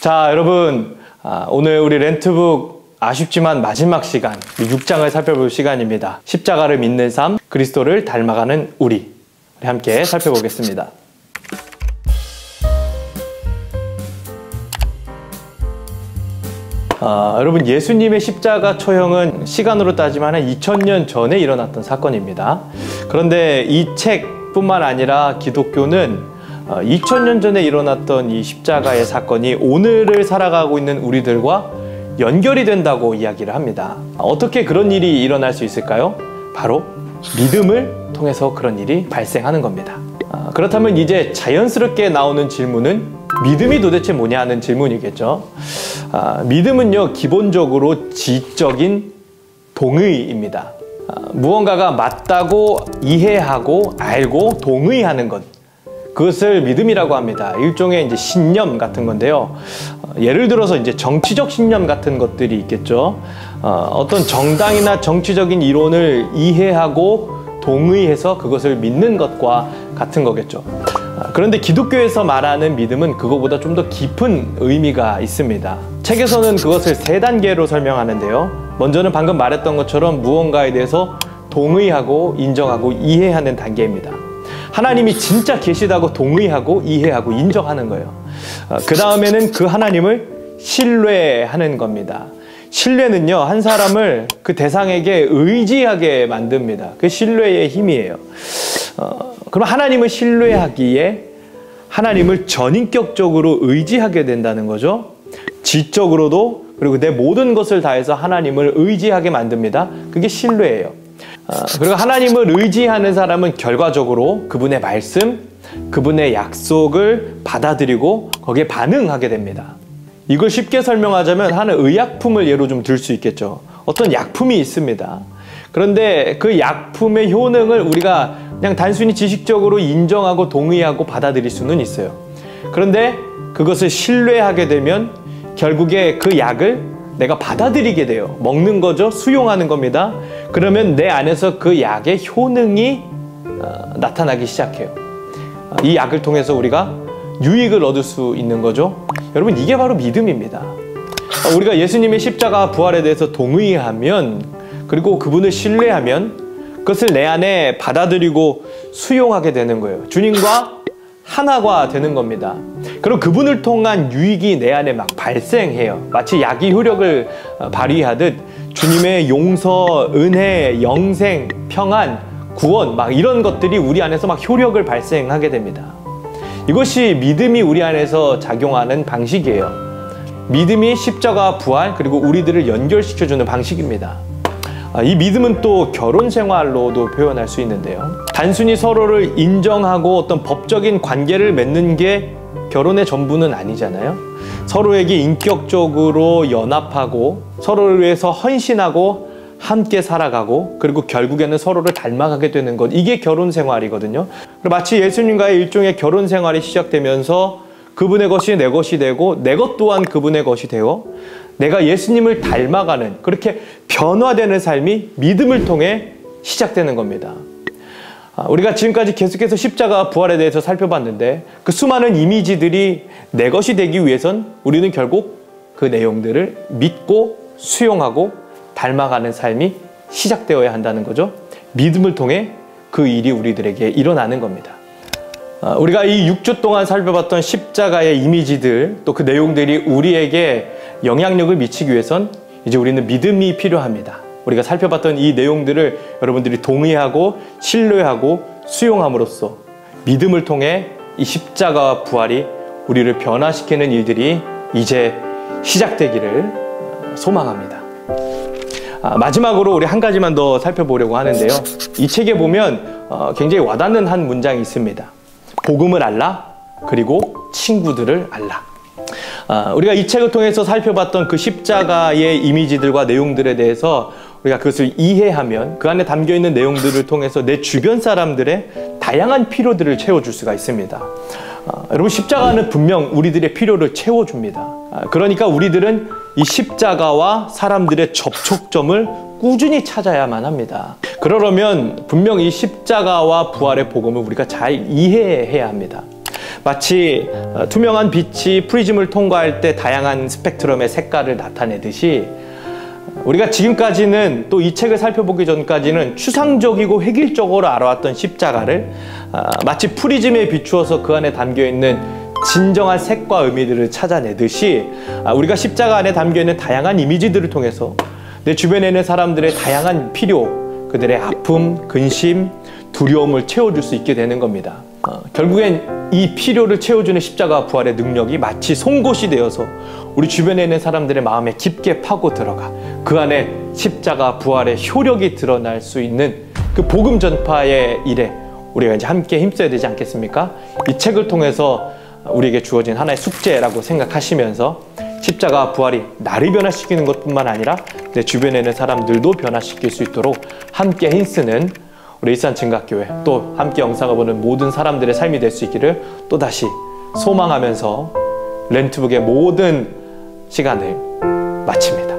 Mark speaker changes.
Speaker 1: 자, 여러분, 오늘 우리 렌트북 아쉽지만 마지막 시간 6장을 살펴볼 시간입니다. 십자가를 믿는 삶, 그리스도를 닮아가는 우리 함께 살펴보겠습니다. 여러분, 예수님의 십자가 처형은 시간으로 따지면 한 2000년 전에 일어났던 사건입니다. 그런데 이 책뿐만 아니라 기독교는 2000년 전에 일어났던 이 십자가의 사건이 오늘을 살아가고 있는 우리들과 연결이 된다고 이야기를 합니다. 어떻게 그런 일이 일어날 수 있을까요? 바로 믿음을 통해서 그런 일이 발생하는 겁니다. 그렇다면 이제 자연스럽게 나오는 질문은 믿음이 도대체 뭐냐 하는 질문이겠죠. 믿음은요, 기본적으로 지적인 동의입니다. 무언가가 맞다고 이해하고 알고 동의하는 것, 그것을 믿음이라고 합니다. 일종의 이제 신념 같은 건데요. 예를 들어서 이제 정치적 신념 같은 것들이 있겠죠. 어떤 정당이나 정치적인 이론을 이해하고 동의해서 그것을 믿는 것과 같은 거겠죠. 그런데 기독교에서 말하는 믿음은 그거보다 좀 더 깊은 의미가 있습니다. 책에서는 그것을 3단계로 설명하는데요. 먼저는 방금 말했던 것처럼 무언가에 대해서 동의하고 인정하고 이해하는 단계입니다. 하나님이 진짜 계시다고 동의하고 이해하고 인정하는 거예요. 그 다음에는 그 하나님을 신뢰하는 겁니다. 신뢰는요, 한 사람을 그 대상에게 의지하게 만듭니다. 그 신뢰의 힘이에요. 그럼 하나님을 신뢰하기에 하나님을 전인격적으로 의지하게 된다는 거죠. 지적으로도, 그리고 내 모든 것을 다해서 하나님을 의지하게 만듭니다. 그게 신뢰예요. 그리고 하나님을 의지하는 사람은 결과적으로 그분의 말씀, 그분의 약속을 받아들이고 거기에 반응하게 됩니다. 이걸 쉽게 설명하자면 하는 의약품을 예로 좀 들 수 있겠죠. 어떤 약품이 있습니다. 그런데 그 약품의 효능을 우리가 그냥 단순히 지식적으로 인정하고 동의하고 받아들일 수는 있어요. 그런데 그것을 신뢰하게 되면 결국에 그 약을 내가 받아들이게 돼요. 먹는 거죠. 수용하는 겁니다. 그러면 내 안에서 그 약의 효능이 나타나기 시작해요. 이 약을 통해서 우리가 유익을 얻을 수 있는 거죠. 여러분, 이게 바로 믿음입니다. 우리가 예수님의 십자가 부활에 대해서 동의하면, 그리고 그분을 신뢰하면 그것을 내 안에 받아들이고 수용하게 되는 거예요. 주님과 하나가 되는 겁니다. 그리고 그분을 통한 유익이 내 안에 막 발생해요. 마치 약이 효력을 발휘하듯 주님의 용서, 은혜, 영생, 평안, 구원, 막 이런 것들이 우리 안에서 막 효력을 발생하게 됩니다. 이것이 믿음이 우리 안에서 작용하는 방식이에요. 믿음이 십자가 부활, 그리고 우리들을 연결시켜주는 방식입니다. 이 믿음은 또 결혼 생활로도 표현할 수 있는데요. 단순히 서로를 인정하고 어떤 법적인 관계를 맺는 게 결혼의 전부는 아니잖아요. 서로에게 인격적으로 연합하고 서로를 위해서 헌신하고 함께 살아가고, 그리고 결국에는 서로를 닮아가게 되는 것, 이게 결혼 생활이거든요. 마치 예수님과의 일종의 결혼 생활이 시작되면서 그분의 것이 내 것이 되고 내 것 또한 그분의 것이 되고 내가 예수님을 닮아가는, 그렇게 변화되는 삶이 믿음을 통해 시작되는 겁니다. 우리가 지금까지 계속해서 십자가 부활에 대해서 살펴봤는데 그 수많은 이미지들이 내 것이 되기 위해선 우리는 결국 그 내용들을 믿고 수용하고 닮아가는 삶이 시작되어야 한다는 거죠. 믿음을 통해 그 일이 우리들에게 일어나는 겁니다. 우리가 이 6주 동안 살펴봤던 십자가의 이미지들, 또 그 내용들이 우리에게 영향력을 미치기 위해선 이제 우리는 믿음이 필요합니다. 우리가 살펴봤던 이 내용들을 여러분들이 동의하고 신뢰하고 수용함으로써 믿음을 통해 이 십자가와 부활이 우리를 변화시키는 일들이 이제 시작되기를 소망합니다. 마지막으로 우리 한 가지만 더 살펴보려고 하는데요. 이 책에 보면 굉장히 와닿는 한 문장이 있습니다. 복음을 알라, 그리고 친구들을 알라. 우리가 이 책을 통해서 살펴봤던 그 십자가의 이미지들과 내용들에 대해서 우리가 그것을 이해하면 그 안에 담겨있는 내용들을 통해서 내 주변 사람들의 다양한 필요들을 채워줄 수가 있습니다. 여러분, 십자가는 분명 우리들의 필요를 채워줍니다. 그러니까 우리들은 이 십자가와 사람들의 접촉점을 꾸준히 찾아야만 합니다. 그러려면 분명 이 십자가와 부활의 복음을 우리가 잘 이해해야 합니다. 마치 투명한 빛이 프리즘을 통과할 때 다양한 스펙트럼의 색깔을 나타내듯이 우리가 지금까지는 또 이 책을 살펴보기 전까지는 추상적이고 획일적으로 알아왔던 십자가를 마치 프리즘에 비추어서 그 안에 담겨있는 진정한 색과 의미들을 찾아내듯이 우리가 십자가 안에 담겨있는 다양한 이미지들을 통해서 내 주변에 있는 사람들의 다양한 필요, 그들의 아픔, 근심, 두려움을 채워줄 수 있게 되는 겁니다. 결국엔 이 필요를 채워주는 십자가 부활의 능력이 마치 송곳이 되어서 우리 주변에 있는 사람들의 마음에 깊게 파고 들어가 그 안에 십자가 부활의 효력이 드러날 수 있는 그 복음 전파의 일에 우리가 이제 함께 힘써야 되지 않겠습니까? 이 책을 통해서 우리에게 주어진 하나의 숙제라고 생각하시면서 십자가 부활이 나를 변화시키는 것뿐만 아니라 내 주변에 있는 사람들도 변화시킬 수 있도록 함께 힘쓰는 우리 일산증각교회 또 함께 영상을 보는 모든 사람들의 삶이 될 수 있기를 또다시 소망하면서 렌트북의 모든 시간을 마칩니다.